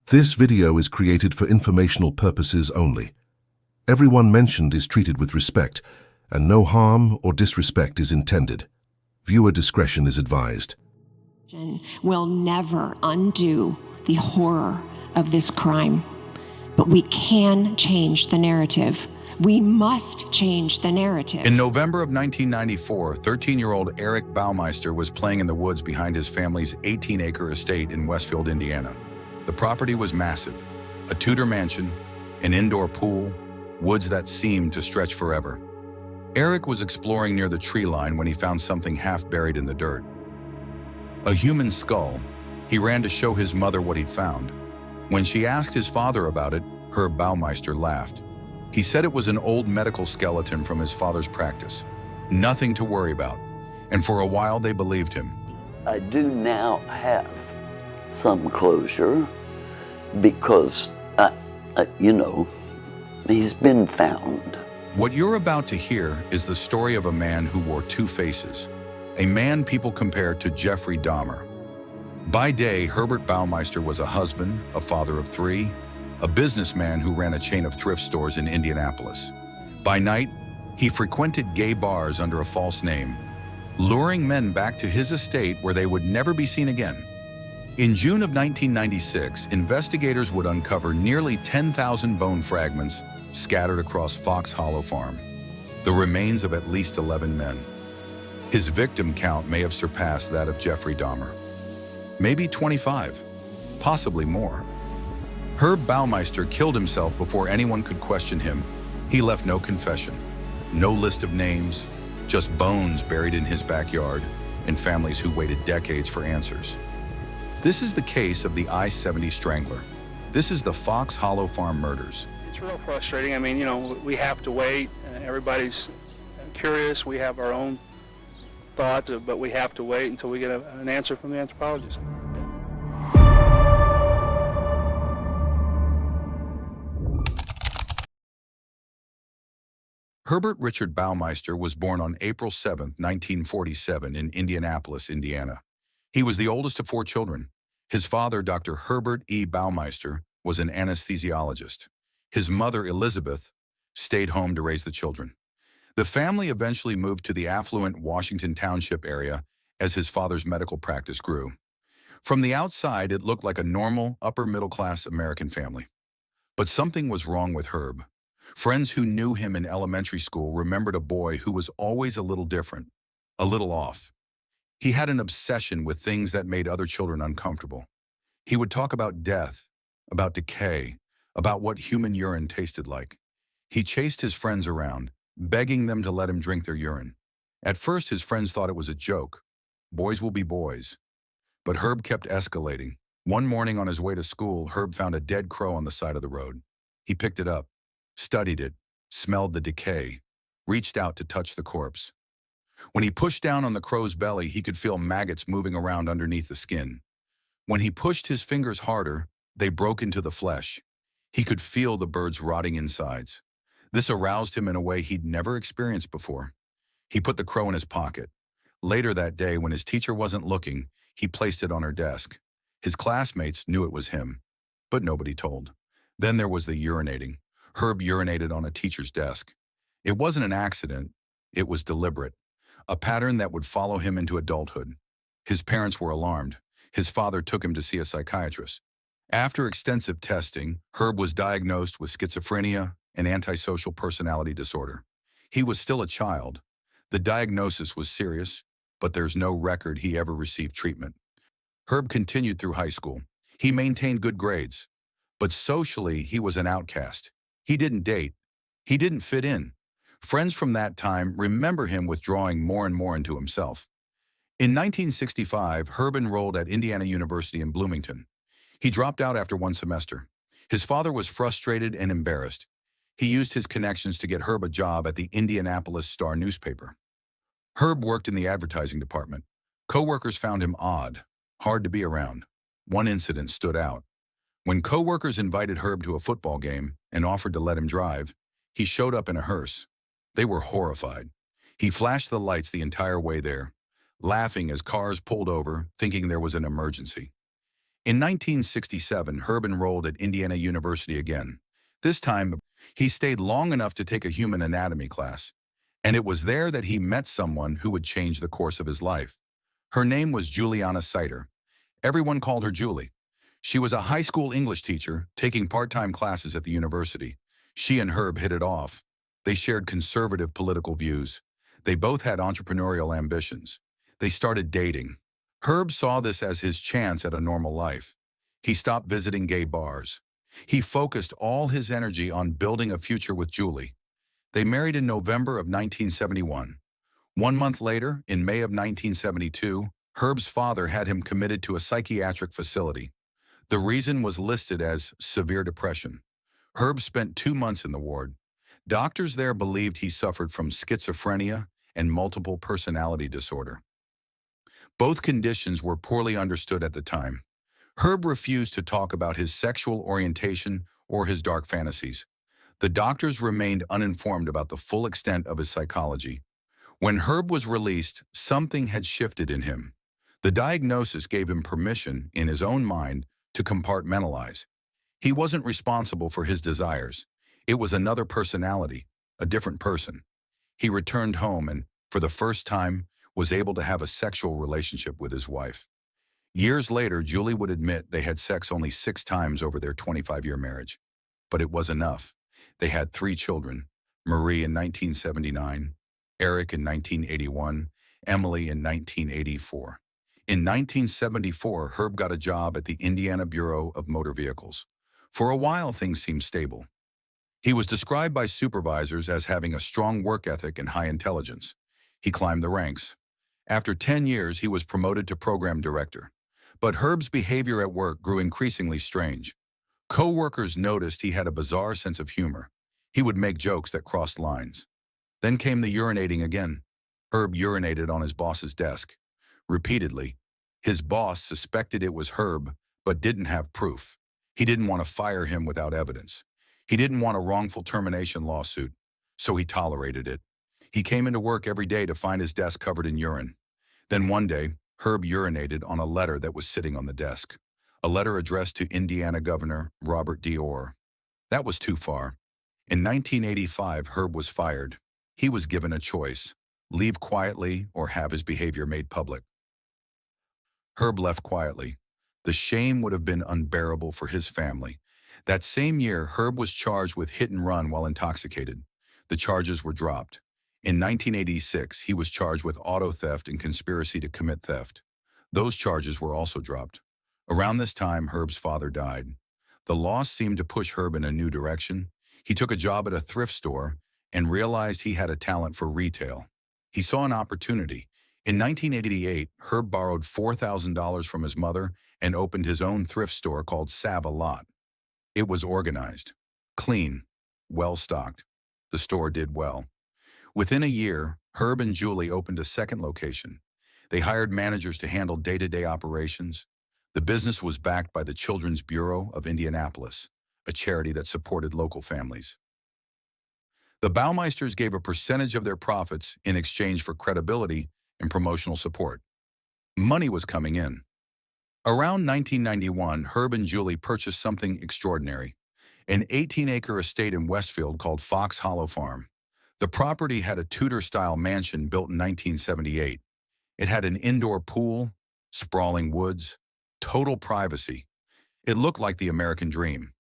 This video is created for informational purposes only. Everyone mentioned is treated with respect, and no harm or disrespect is intended. Viewer discretion is advised. Will never undo the horror of this crime, but we can change the narrative. We must change the narrative. In November of 1994, 13-year-old Eric Baumeister was playing in the woods behind his family's 18-acre estate in Westfield, Indiana. The property was massive, a Tudor mansion, an indoor pool, woods that seemed to stretch forever. Eric was exploring near the tree line when he found something half buried in the dirt. A human skull. He ran to show his mother what he'd found. When she asked his father about it, Herb Baumeister laughed. He said it was an old medical skeleton from his father's practice. Nothing to worry about. And for a while they believed him. I do now have some closure because, he's been found. What you're about to hear is the story of a man who wore two faces. A man people compare to Jeffrey Dahmer. By day, Herbert Baumeister was a husband, a father of three, a businessman who ran a chain of thrift stores in Indianapolis. By night, he frequented gay bars under a false name, luring men back to his estate where they would never be seen again. In June of 1996, investigators would uncover nearly 10,000 bone fragments scattered across Fox Hollow Farm, the remains of at least 11 men. His victim count may have surpassed that of Jeffrey Dahmer. Maybe 25, possibly more. Herb Baumeister killed himself before anyone could question him. He left no confession, no list of names, just bones buried in his backyard and families who waited decades for answers. This is the case of the I-70 Strangler. This is the Fox Hollow Farm murders. It's real frustrating. I mean, we have to wait. Everybody's curious. We have our own thoughts, but we have to wait until we get an answer from the anthropologist. Herbert Richard Baumeister was born on April 7, 1947 in Indianapolis, Indiana. He was the oldest of four children. His father, Dr. Herbert E. Baumeister, was an anesthesiologist. His mother, Elizabeth, stayed home to raise the children. The family eventually moved to the affluent Washington Township area as his father's medical practice grew. From the outside, it looked like a normal, upper-middle-class American family. But something was wrong with Herb. Friends who knew him in elementary school remembered a boy who was always a little different, a little off. He had an obsession with things that made other children uncomfortable. He would talk about death, about decay, about what human urine tasted like. He chased his friends around, begging them to let him drink their urine. At first, his friends thought it was a joke. Boys will be boys. But Herb kept escalating. One morning on his way to school, Herb found a dead crow on the side of the road. He picked it up, studied it, smelled the decay, reached out to touch the corpse. When he pushed down on the crow's belly, he could feel maggots moving around underneath the skin. When he pushed his fingers harder, they broke into the flesh. He could feel the bird's rotting insides. This aroused him in a way he'd never experienced before. He put the crow in his pocket. Later that day, when his teacher wasn't looking, he placed it on her desk. His classmates knew it was him, but nobody told. Then there was the urinating. Herb urinated on a teacher's desk. It wasn't an accident. It was deliberate. A pattern that would follow him into adulthood. His parents were alarmed. His father took him to see a psychiatrist. After extensive testing, Herb was diagnosed with schizophrenia and antisocial personality disorder. He was still a child. The diagnosis was serious, but there's no record he ever received treatment. Herb continued through high school. He maintained good grades, but socially he was an outcast. He didn't date. He didn't fit in. Friends from that time remember him withdrawing more and more into himself. In 1965, Herb enrolled at Indiana University in Bloomington. He dropped out after one semester. His father was frustrated and embarrassed. He used his connections to get Herb a job at the Indianapolis Star newspaper. Herb worked in the advertising department. Co-workers found him odd, hard to be around. One incident stood out. When co-workers invited Herb to a football game and offered to let him drive, he showed up in a hearse. They were horrified. He flashed the lights the entire way there, laughing as cars pulled over, thinking there was an emergency. In 1967, Herb enrolled at Indiana University again. This time, he stayed long enough to take a human anatomy class, and it was there that he met someone who would change the course of his life. Her name was Juliana Sider. Everyone called her Julie. She was a high school English teacher taking part-time classes at the university. She and Herb hit it off. They shared conservative political views. They both had entrepreneurial ambitions. They started dating. Herb saw this as his chance at a normal life. He stopped visiting gay bars. He focused all his energy on building a future with Julie. They married in November of 1971. 1 month later, in May of 1972, Herb's father had him committed to a psychiatric facility. The reason was listed as severe depression. Herb spent 2 months in the ward. Doctors there believed he suffered from schizophrenia and multiple personality disorder. Both conditions were poorly understood at the time. Herb refused to talk about his sexual orientation or his dark fantasies. The doctors remained uninformed about the full extent of his psychology. When Herb was released, something had shifted in him. The diagnosis gave him permission, in his own mind, to compartmentalize. He wasn't responsible for his desires. It was another personality, a different person. He returned home and, for the first time, was able to have a sexual relationship with his wife. Years later, Julie would admit they had sex only 6 times over their 25-year marriage. But it was enough. They had 3 children, Marie in 1979, Eric in 1981, Emily in 1984. In 1974, Herb got a job at the Indiana Bureau of Motor Vehicles. For a while, things seemed stable. He was described by supervisors as having a strong work ethic and high intelligence. He climbed the ranks. After 10 years, he was promoted to program director. But Herb's behavior at work grew increasingly strange. Co-workers noticed he had a bizarre sense of humor. He would make jokes that crossed lines. Then came the urinating again. Herb urinated on his boss's desk. Repeatedly. His boss suspected it was Herb, but didn't have proof. He didn't want to fire him without evidence. He didn't want a wrongful termination lawsuit, so he tolerated it. He came into work every day to find his desk covered in urine. Then one day, Herb urinated on a letter that was sitting on the desk. A letter addressed to Indiana Governor Robert D. Orr. That was too far. In 1985, Herb was fired. He was given a choice: leave quietly or have his behavior made public. Herb left quietly. The shame would have been unbearable for his family. That same year, Herb was charged with hit and run while intoxicated. The charges were dropped. In 1986, he was charged with auto theft and conspiracy to commit theft. Those charges were also dropped. Around this time, Herb's father died. The loss seemed to push Herb in a new direction. He took a job at a thrift store and realized he had a talent for retail. He saw an opportunity. In 1988, Herb borrowed $4,000 from his mother and opened his own thrift store called Save-A-Lot. It was organized, clean, well-stocked. The store did well. Within a year, Herb and Julie opened a second location. They hired managers to handle day-to-day operations. The business was backed by the Children's Bureau of Indianapolis, a charity that supported local families. The Baumeisters gave a percentage of their profits in exchange for credibility and promotional support. Money was coming in. Around 1991, Herb and Julie purchased something extraordinary: an 18-acre estate in Westfield called Fox Hollow Farm. The property had a Tudor-style mansion built in 1978. It had an indoor pool, sprawling woods, total privacy. It looked like the American dream.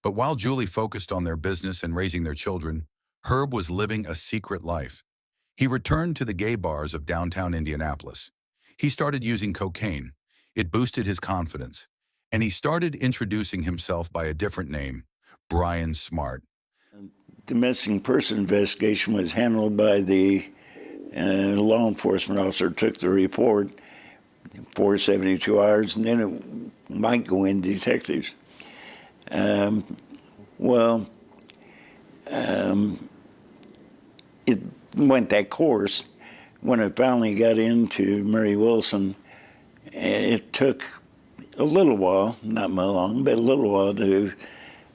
But while Julie focused on their business and raising their children, Herb was living a secret life. He returned to the gay bars of downtown Indianapolis. He started using cocaine. It boosted his confidence. And he started introducing himself by a different name, Brian Smart. The missing person investigation was handled by the law enforcement officer. Took the report for 72 hours, and then it might go in detectives. It went that course. When it finally got into Mary Wilson, it took a little while, not long, but a little while to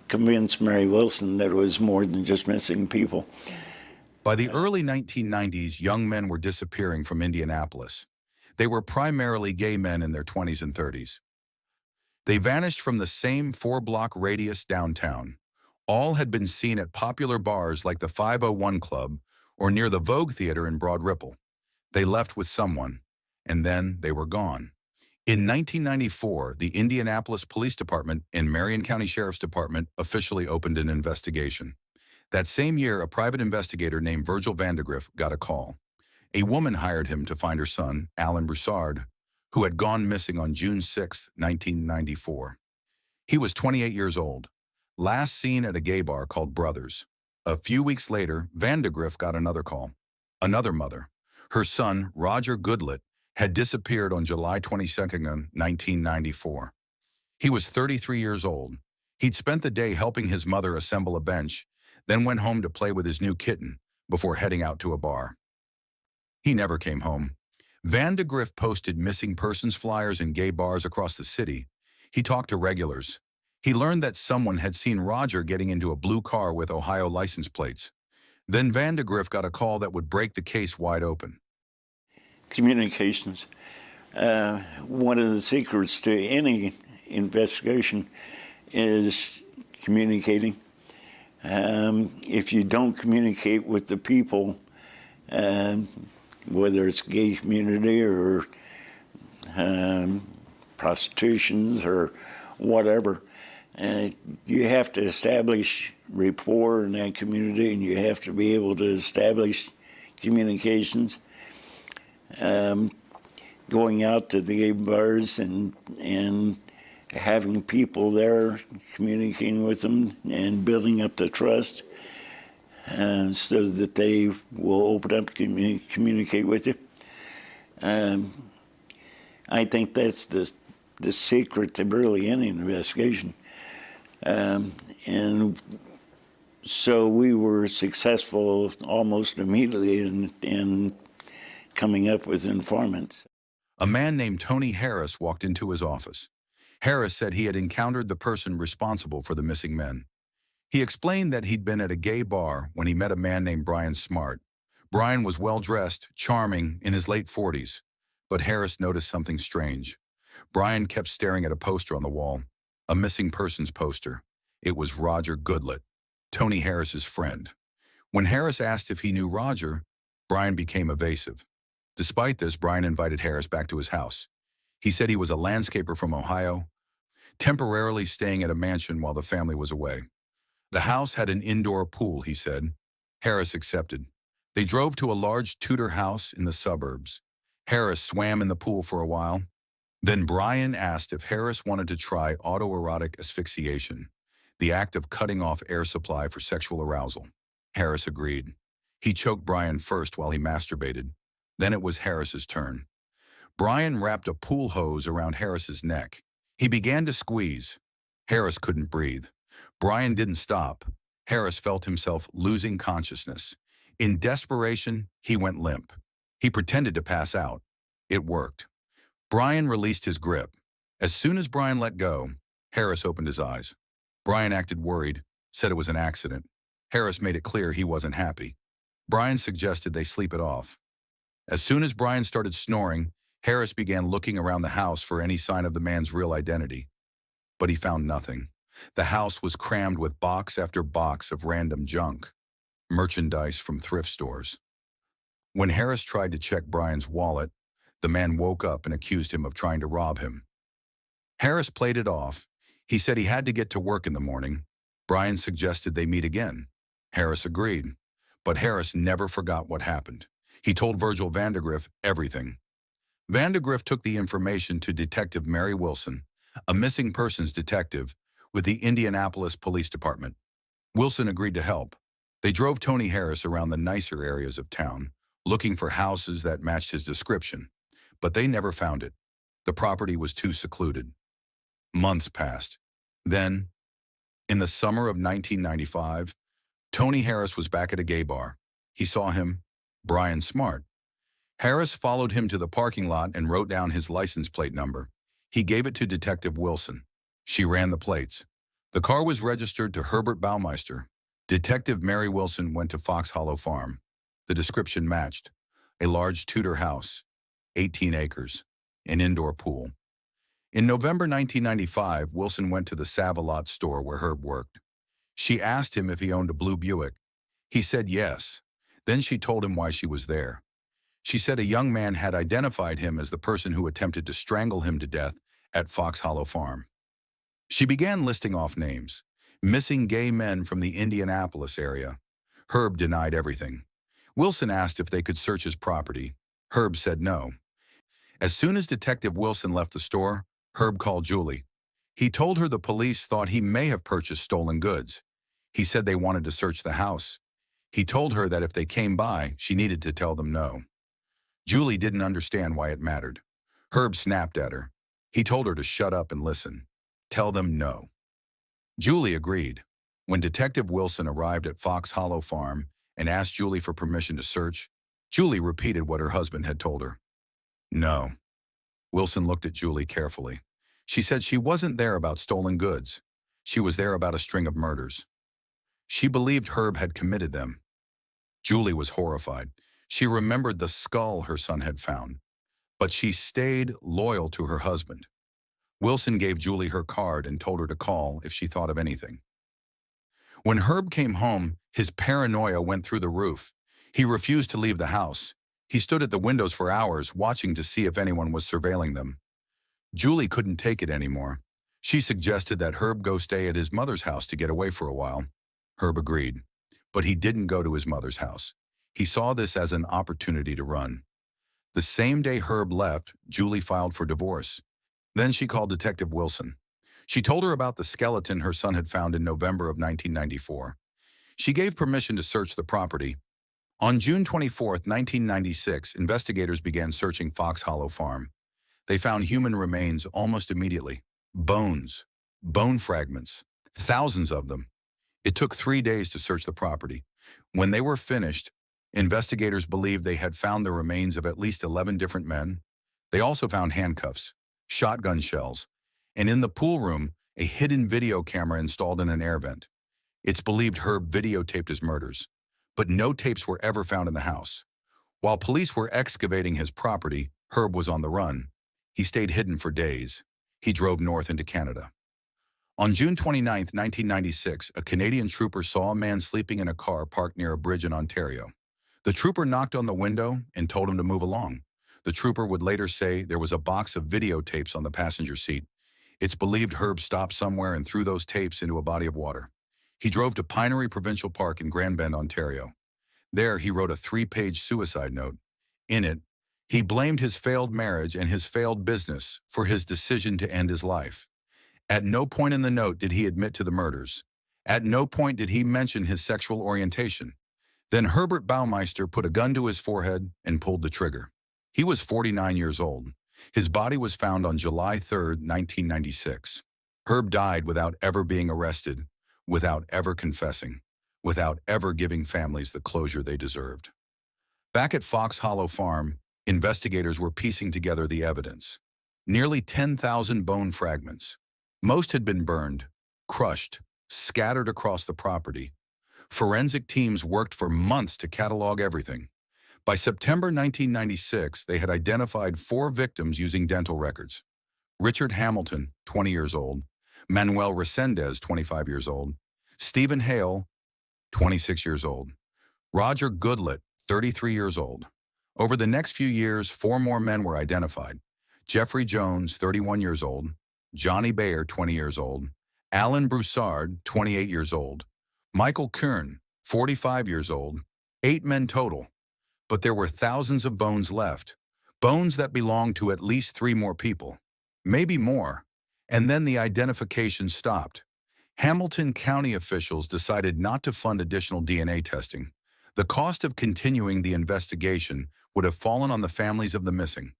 convince Mary Wilson that it was more than just missing people. By the early 1990s, young men were disappearing from Indianapolis. They were primarily gay men in their 20s and 30s. They vanished from the same 4-block radius downtown. All had been seen at popular bars like the 501 Club or near the Vogue Theater in Broad Ripple. They left with someone, and then they were gone. In 1994, the Indianapolis Police Department and Marion County Sheriff's Department officially opened an investigation. That same year, a private investigator named Virgil Vandegrift got a call. A woman hired him to find her son, Alan Broussard, who had gone missing on June 6, 1994. He was 28 years old, last seen at a gay bar called Brothers. A few weeks later, Vandegrift got another call. Another mother. Her son, Roger Goodlett, had disappeared on July 22, 1994. He was 33 years old. He'd spent the day helping his mother assemble a bench, then went home to play with his new kitten before heading out to a bar. He never came home. Vandegrift posted missing persons flyers in gay bars across the city. He talked to regulars. He learned that someone had seen Roger getting into a blue car with Ohio license plates. Then Vandegrift got a call that would break the case wide open. Communications. One of the secrets to any investigation is communicating. If you don't communicate with the people, whether it's gay community or prostitutions or whatever, you have to establish rapport in that community, and you have to be able to establish communications. Going out to the gay bars and having people there, communicating with them and building up the trust so that they will open up to communicate with you. I think that's the secret to really any investigation. And so we were successful almost immediately in coming up with informants. A man named Tony Harris walked into his office. Harris said he had encountered the person responsible for the missing men. He explained that he'd been at a gay bar when he met a man named Brian Smart. Brian was well-dressed, charming, in his late 40s, but Harris noticed something strange. Brian kept staring at a poster on the wall, a missing persons poster. It was Roger Goodlett, Tony Harris's friend. When Harris asked if he knew Roger, Brian became evasive. Despite this, Brian invited Harris back to his house. He said he was a landscaper from Ohio, temporarily staying at a mansion while the family was away. The house had an indoor pool, he said. Harris accepted. They drove to a large Tudor house in the suburbs. Harris swam in the pool for a while. Then Brian asked if Harris wanted to try autoerotic asphyxiation, the act of cutting off air supply for sexual arousal. Harris agreed. He choked Brian first while he masturbated. Then it was Harris's turn. Brian wrapped a pool hose around Harris's neck. He began to squeeze. Harris couldn't breathe. Brian didn't stop. Harris felt himself losing consciousness. In desperation, he went limp. He pretended to pass out. It worked. Brian released his grip. As soon as Brian let go, Harris opened his eyes. Brian acted worried, said it was an accident. Harris made it clear he wasn't happy. Brian suggested they sleep it off. As soon as Brian started snoring, Harris began looking around the house for any sign of the man's real identity. But he found nothing. The house was crammed with box after box of random junk, merchandise from thrift stores. When Harris tried to check Brian's wallet, the man woke up and accused him of trying to rob him. Harris played it off. He said he had to get to work in the morning. Brian suggested they meet again. Harris agreed, but Harris never forgot what happened. He told Virgil Vandegrift everything. Vandegrift took the information to Detective Mary Wilson, a missing persons detective with the Indianapolis Police Department. Wilson agreed to help. They drove Tony Harris around the nicer areas of town, looking for houses that matched his description, but they never found it. The property was too secluded. Months passed. Then, in the summer of 1995, Tony Harris was back at a gay bar. He saw him, Brian Smart. Harris followed him to the parking lot and wrote down his license plate number. He gave it to Detective Wilson. She ran the plates. The car was registered to Herbert Baumeister. Detective Mary Wilson went to Fox Hollow Farm. The description matched. A large Tudor house, 18 acres, an indoor pool. In November 1995, Wilson went to the Save-A-Lot store where Herb worked. She asked him if he owned a blue Buick. He said yes. Then she told him why she was there. She said a young man had identified him as the person who attempted to strangle him to death at Fox Hollow Farm. She began listing off names. Missing gay men from the Indianapolis area. Herb denied everything. Wilson asked if they could search his property. Herb said no. As soon as Detective Wilson left the store, Herb called Julie. He told her the police thought he may have purchased stolen goods. He said they wanted to search the house. He told her that if they came by, she needed to tell them no. Julie didn't understand why it mattered. Herb snapped at her. He told her to shut up and listen. Tell them no. Julie agreed. When Detective Wilson arrived at Fox Hollow Farm and asked Julie for permission to search, Julie repeated what her husband had told her. No. Wilson looked at Julie carefully. She said she wasn't there about stolen goods. She was there about a string of murders. She believed Herb had committed them. Julie was horrified. She remembered the skull her son had found. But she stayed loyal to her husband. Wilson gave Julie her card and told her to call if she thought of anything. When Herb came home, his paranoia went through the roof. He refused to leave the house. He stood at the windows for hours, watching to see if anyone was surveilling them. Julie couldn't take it anymore. She suggested that Herb go stay at his mother's house to get away for a while. Herb agreed, but he didn't go to his mother's house. He saw this as an opportunity to run. The same day Herb left, Julie filed for divorce. Then she called Detective Wilson. She told her about the skeleton her son had found in November of 1994. She gave permission to search the property. On June 24, 1996, investigators began searching Fox Hollow Farm. They found human remains almost immediately. Bones, bone fragments, thousands of them. It took 3 days to search the property. When they were finished, investigators believed they had found the remains of at least 11 different men. They also found handcuffs, shotgun shells, and in the pool room, a hidden video camera installed in an air vent. It's believed Herb videotaped his murders, but no tapes were ever found in the house. While police were excavating his property, Herb was on the run. He stayed hidden for days. He drove north into Canada. On June 29, 1996, a Canadian trooper saw a man sleeping in a car parked near a bridge in Ontario. The trooper knocked on the window and told him to move along. The trooper would later say there was a box of videotapes on the passenger seat. It's believed Herb stopped somewhere and threw those tapes into a body of water. He drove to Pinery Provincial Park in Grand Bend, Ontario. There, he wrote a 3-page suicide note. In it, he blamed his failed marriage and his failed business for his decision to end his life. At no point in the note did he admit to the murders. At no point did he mention his sexual orientation. Then Herbert Baumeister put a gun to his forehead and pulled the trigger. He was 49 years old. His body was found on July 3, 1996. Herb died without ever being arrested, without ever confessing, without ever giving families the closure they deserved. Back at Fox Hollow Farm, investigators were piecing together the evidence. Nearly 10,000 bone fragments. Most had been burned, crushed, scattered across the property. Forensic teams worked for months to catalog everything. By September 1996, they had identified 4 victims using dental records. Richard Hamilton, 20 years old, Manuel Resendez, 25 years old, Stephen Hale, 26 years old, Roger Goodlett, 33 years old. Over the next few years, 4 more men were identified. Jeffrey Jones, 31 years old, Johnny Bayer, 20 years old, Alan Broussard, 28 years old, Michael Kern, 45 years old, 8 men total. But there were thousands of bones left, bones that belonged to at least 3 more people, maybe more. And then the identification stopped. Hamilton County officials decided not to fund additional DNA testing. The cost of continuing the investigation would have fallen on the families of the missing.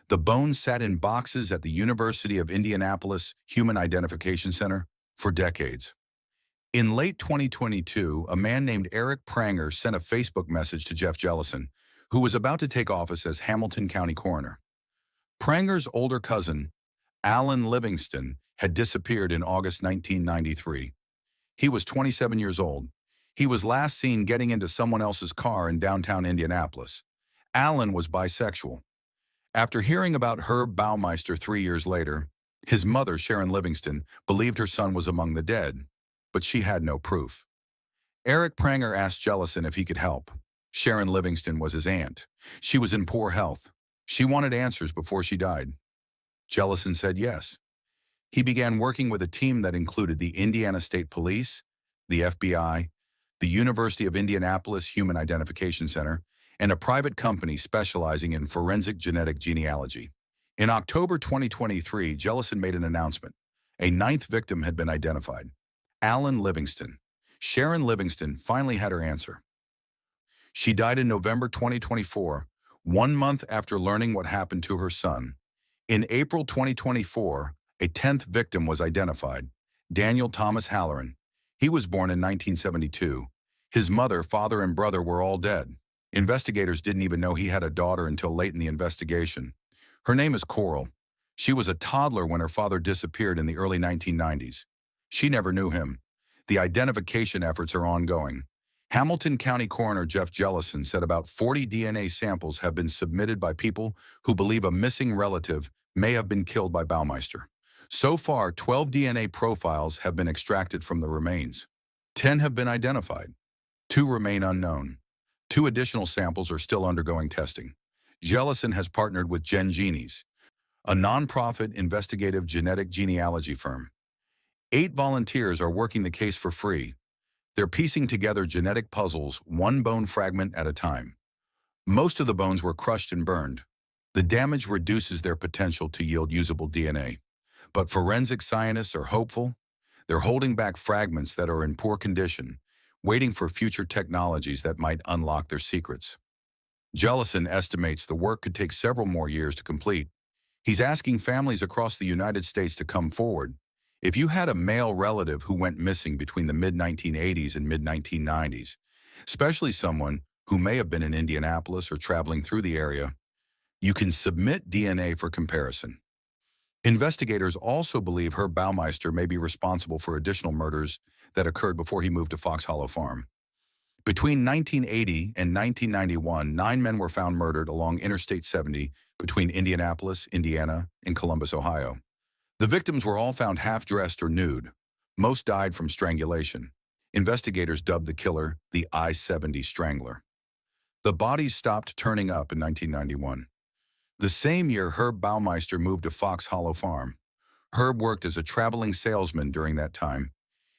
The bones sat in boxes at the University of Indianapolis Human Identification Center for decades. In late 2022, a man named Eric Pranger sent a Facebook message to Jeff Jellison, who was about to take office as Hamilton County Coroner. Pranger's older cousin, Alan Livingston, had disappeared in August 1993. He was 27 years old. He was last seen getting into someone else's car in downtown Indianapolis. Alan was bisexual. After hearing about Herb Baumeister 3 years later, His mother, Sharon Livingston, believed her son was among the dead, but she had no proof. Eric Pranger asked Jellison if he could help. Sharon Livingston was his aunt. She was in poor health. She wanted answers before she died. Jellison said yes. He began working with a team that included the Indiana State Police, the FBI, the University of Indianapolis Human Identification Center, and a private company specializing in forensic genetic genealogy. In October 2023, Jellison made an announcement. A ninth victim had been identified. Alan Livingston. Sharon Livingston finally had her answer. She died in November 2024, 1 month after learning what happened to her son. In April 2024, a 10th victim was identified, Daniel Thomas Halloran. He was born in 1972. His mother, father, and brother were all dead. Investigators didn't even know he had a daughter until late in the investigation. Her name is Coral. She was a toddler when her father disappeared in the early 1990s. She never knew him. The identification efforts are ongoing. Hamilton County Coroner Jeff Jellison said about 40 DNA samples have been submitted by people who believe a missing relative may have been killed by Baumeister. So far, 12 DNA profiles have been extracted from the remains. 10 have been identified. 2 remain unknown. 2 additional samples are still undergoing testing. Jellison has partnered with GenGenies, a nonprofit investigative genetic genealogy firm. 8 volunteers are working the case for free. They're piecing together genetic puzzles, one bone fragment at a time. Most of the bones were crushed and burned. The damage reduces their potential to yield usable DNA. But forensic scientists are hopeful. They're holding back fragments that are in poor condition, waiting for future technologies that might unlock their secrets. Jellison estimates the work could take several more years to complete. He's asking families across the United States to come forward. If you had a male relative who went missing between the mid-1980s and mid-1990s, especially someone who may have been in Indianapolis or traveling through the area, you can submit DNA for comparison. Investigators also believe Herb Baumeister may be responsible for additional murders that occurred before he moved to Fox Hollow Farm. Between 1980 and 1991, 9 men were found murdered along Interstate 70 between Indianapolis, Indiana, and Columbus, Ohio. The victims were all found half-dressed or nude. Most died from strangulation. Investigators dubbed the killer the I-70 Strangler. The bodies stopped turning up in 1991. The same year, Herb Baumeister moved to Fox Hollow Farm. Herb worked as a traveling salesman during that time.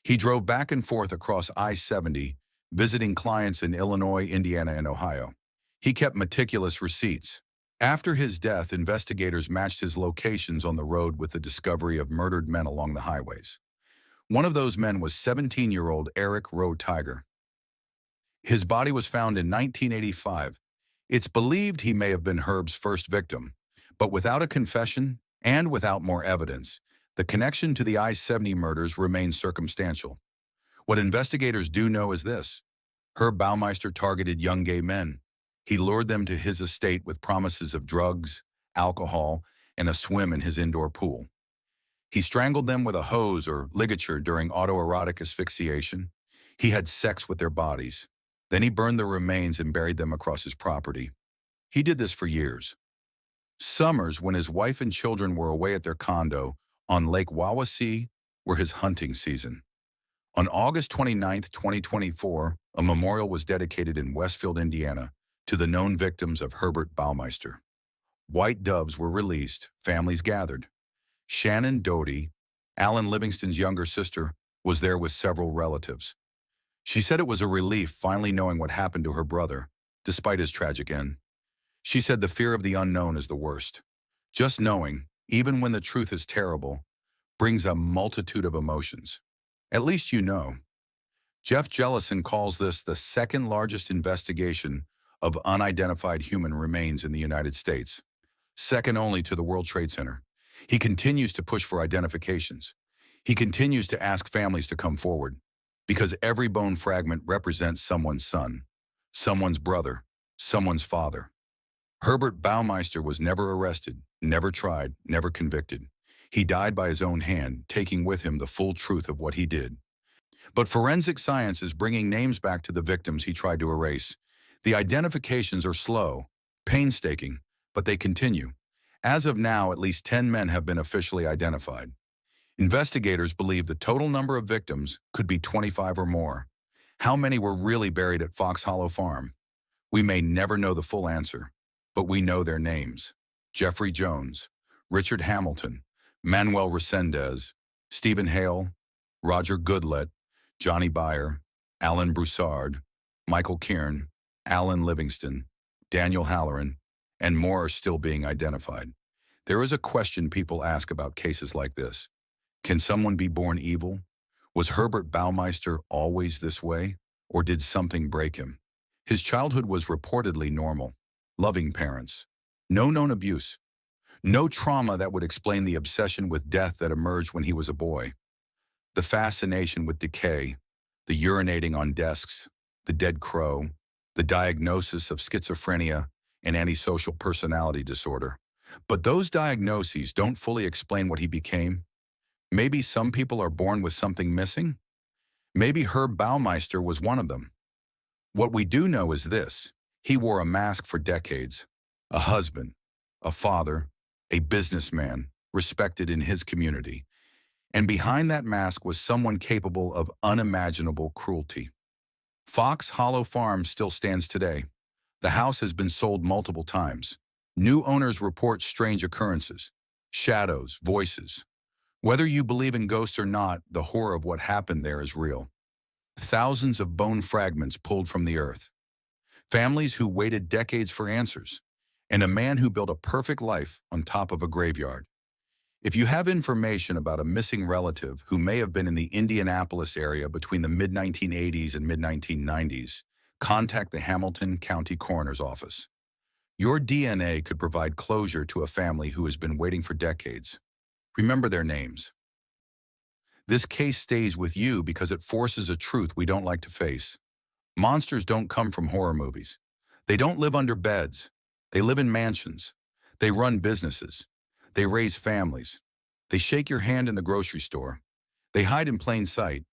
He drove back and forth across I-70, visiting clients in Illinois, Indiana, and Ohio. He kept meticulous receipts. After his death, investigators matched his locations on the road with the discovery of murdered men along the highways. One of those men was 17-year-old Eric Rowe Tiger. His body was found in 1985. It's believed he may have been Herb's first victim, but without a confession and without more evidence, the connection to the I-70 murders remains circumstantial. What investigators do know is this: Herb Baumeister targeted young gay men. He lured them to his estate with promises of drugs, alcohol, and a swim in his indoor pool. He strangled them with a hose or ligature during autoerotic asphyxiation. He had sex with their bodies. Then he burned their remains and buried them across his property. He did this for years. Summers, when his wife and children were away at their condo on Lake Wawasee, were his hunting season. On August 29, 2024, a memorial was dedicated in Westfield, Indiana, to the known victims of Herbert Baumeister. White doves were released, families gathered. Shannon Doty, Alan Livingston's younger sister, was there with several relatives. She said it was a relief finally knowing what happened to her brother, despite his tragic end. She said the fear of the unknown is the worst. Just knowing, even when the truth is terrible, brings a multitude of emotions. At least you know. Jeff Jellison calls this the second largest investigation of unidentified human remains in the United States, second only to the World Trade Center. He continues to push for identifications. He continues to ask families to come forward, because every bone fragment represents someone's son, someone's brother, someone's father. Herbert Baumeister was never arrested, never tried, never convicted. He died by his own hand, taking with him the full truth of what he did. But forensic science is bringing names back to the victims he tried to erase. The identifications are slow, painstaking, but they continue. As of now, at least 10 men have been officially identified. Investigators believe the total number of victims could be 25 or more. How many were really buried at Fox Hollow Farm? We may never know the full answer, but we know their names: Jeffrey Jones, Richard Hamilton, Manuel Resendez, Stephen Hale, Roger Goodlett, Johnny Byer, Alan Broussard, Michael Kieran, Alan Livingston, Daniel Halloran, and more are still being identified. There is a question people ask about cases like this. Can someone be born evil? Was Herbert Baumeister always this way, or did something break him? His childhood was reportedly normal. Loving parents. No known abuse. No trauma that would explain the obsession with death that emerged when he was a boy. The fascination with decay, the urinating on desks, the dead crow, the diagnosis of schizophrenia and antisocial personality disorder. But those diagnoses don't fully explain what he became. Maybe some people are born with something missing? Maybe Herb Baumeister was one of them. What we do know is this: he wore a mask for decades. A husband, a father, a businessman, respected in his community. And behind that mask was someone capable of unimaginable cruelty. Fox Hollow Farm still stands today. The house has been sold multiple times. New owners report strange occurrences, shadows, voices. Whether you believe in ghosts or not, the horror of what happened there is real. Thousands of bone fragments pulled from the earth. Families who waited decades for answers. And a man who built a perfect life on top of a graveyard. If you have information about a missing relative who may have been in the Indianapolis area between the mid-1980s and mid-1990s, contact the Hamilton County Coroner's Office. Your DNA could provide closure to a family who has been waiting for decades. Remember their names. This case stays with you because it forces a truth we don't like to face. Monsters don't come from horror movies. They don't live under beds. They live in mansions. They run businesses. They raise families. They shake your hand in the grocery store. They hide in plain sight.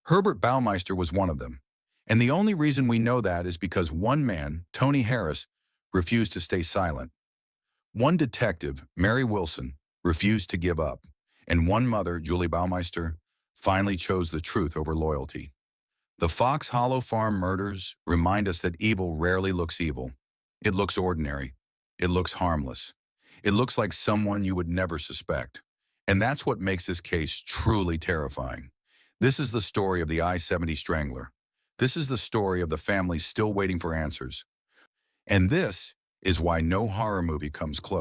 Herbert Baumeister was one of them. And the only reason we know that is because one man, Tony Harris, refused to stay silent. One detective, Mary Wilson, refused to give up. And one mother, Julie Baumeister, finally chose the truth over loyalty. The Fox Hollow Farm murders remind us that evil rarely looks evil. It looks ordinary. It looks harmless. It looks like someone you would never suspect. And that's what makes this case truly terrifying. This is the story of the I-70 Strangler. This is the story of the family still waiting for answers. And this is why no horror movie comes close.